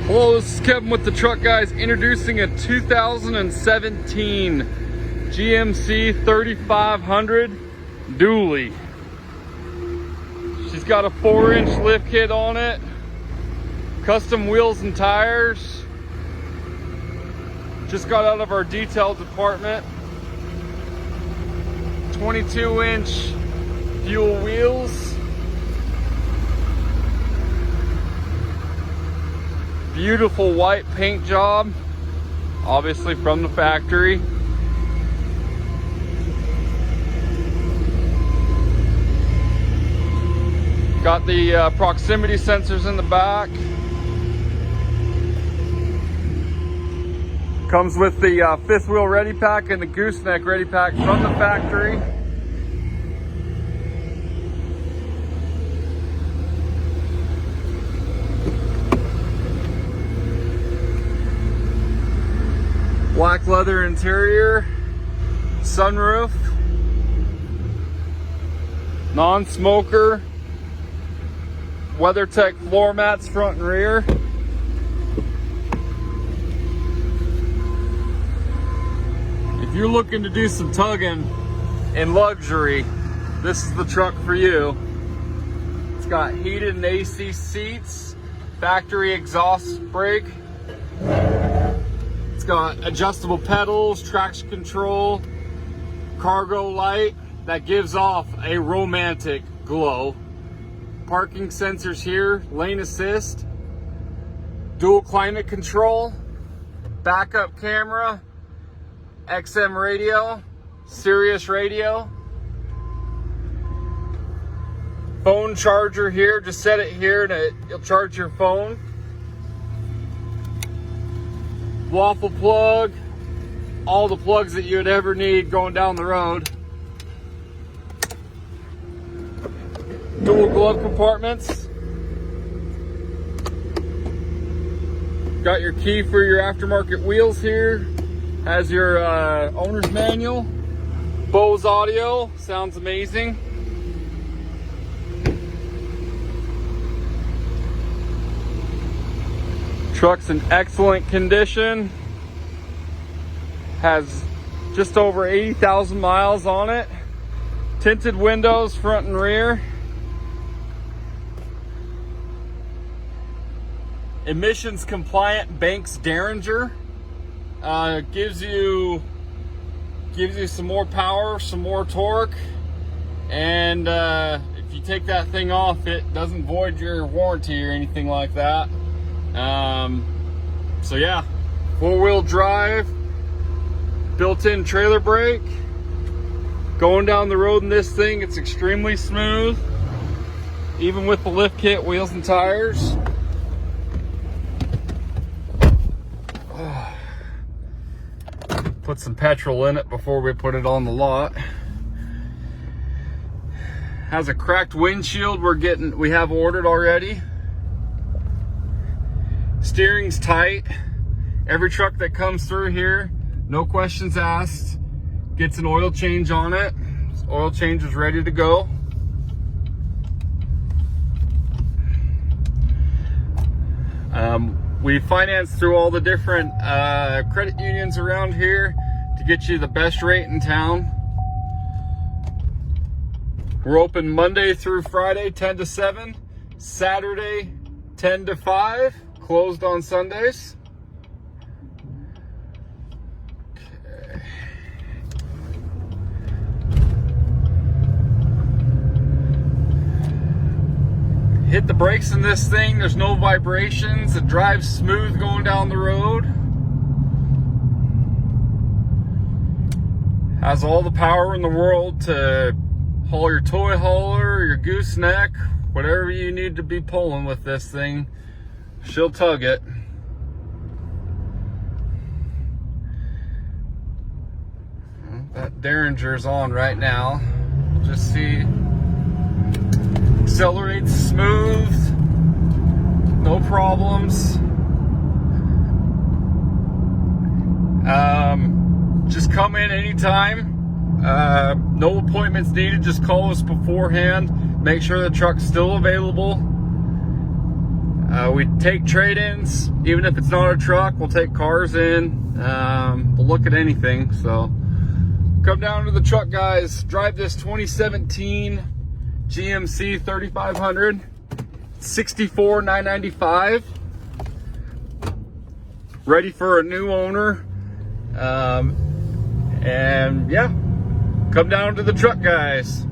Hello, this is Kevin with the Truck Guys, introducing a 2017 GMC 3500 dually. She's got a 4-inch lift kit on it, custom wheels and tires. Just got out of our detail department. 22-inch fuel wheels. Beautiful white paint job, obviously from the factory. Got the proximity sensors in the back. Comes with the fifth wheel ready pack and the gooseneck ready pack from the factory. Black leather interior, sunroof, non-smoker, WeatherTech floor mats front and rear. If you're looking to do some tugging in luxury, this is the truck for you. It's got heated and AC seats, factory exhaust brake. It's got adjustable pedals, traction control, cargo light that gives off a romantic glow. Parking sensors here, lane assist, dual climate control, backup camera, XM radio, Sirius radio, phone charger here. Just set it here and it'll charge your phone. Waffle plug, all the plugs that you would ever need going down the road. Dual glove compartments. Got your key for your aftermarket wheels here. Has your owner's manual. Bose audio, sounds amazing. Truck's in excellent condition. Has just over 80,000 miles on it. Tinted windows front and rear. Emissions compliant Banks Derringer. Gives you some more power, some more torque, and if you take that thing off, it doesn't void your warranty or anything like that. So yeah, 4-wheel drive, built-in trailer brake. Going down the road in this thing, it's extremely smooth, even with the lift kit, wheels and tires. Put some petrol in it before we put it on the lot. Has a cracked windshield we have ordered already. Steering's tight. Every truck that comes through here, no questions asked, gets an oil change on it. Oil change is ready to go. We finance through all the different credit unions around here to get you the best rate in town. We're open Monday through Friday, 10 to 7, Saturday, 10 to 5, closed on Sundays. Okay. Hit the brakes in this thing, there's no vibrations, it drives smooth going down the road. Has all the power in the world to haul your toy hauler, your gooseneck, whatever you need to be pulling with this thing, she'll tug it. That Derringer's on right now. We'll just see. Accelerates smooth, no problems. Just come in anytime. No appointments needed, just call us beforehand. Make sure the truck's still available. We take trade-ins, even if it's not a truck. We'll take cars in. We'll look at anything. So come down to the truck, guys. Drive this 2017 GMC 3500, $64,995. Ready for a new owner. And yeah, come down to the truck, guys.